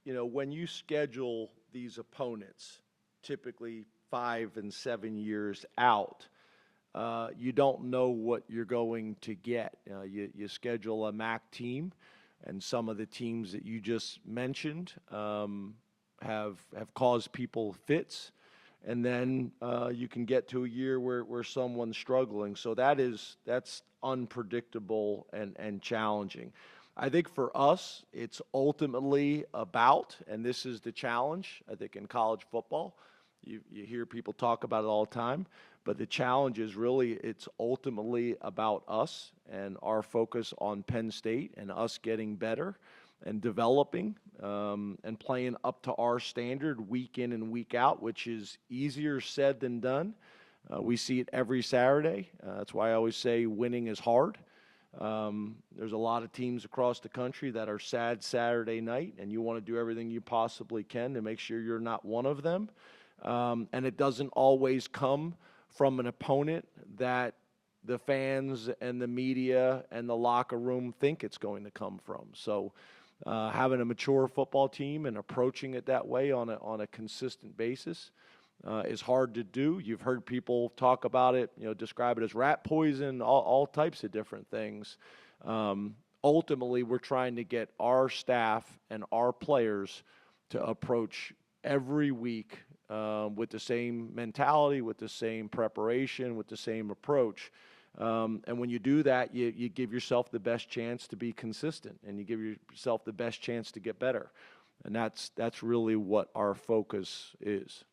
when you schedule these opponents, typically 5 and 7 years out, you don't know what you're going to get. You schedule a MAC team, and some of the teams that you just mentioned have caused people fits, and then you can get to a year where someone's struggling. So that's unpredictable and challenging. I think for us, it's ultimately about, and this is the challenge, I think in college football, you hear people talk about it all the time, but the challenge is really it's ultimately about us and our focus on Penn State and us getting better and developing and playing up to our standard week in and week out, which is easier said than done. We see it every Saturday. That's why I always say winning is hard. There's a lot of teams across the country that are sad Saturday night, and you want to do everything you possibly can to make sure you're not one of them. And it doesn't always come from an opponent that the fans and the media and the locker room think it's going to come from. So having a mature football team and approaching it that way on a consistent basis is hard to do. You've heard people talk about it, describe it as rat poison, all types of different things. Ultimately, we're trying to get our staff and our players to approach every week with the same mentality, with the same preparation, with the same approach. And when you do that, you give yourself the best chance to be consistent, and you give yourself the best chance to get better. And that's really what our focus is.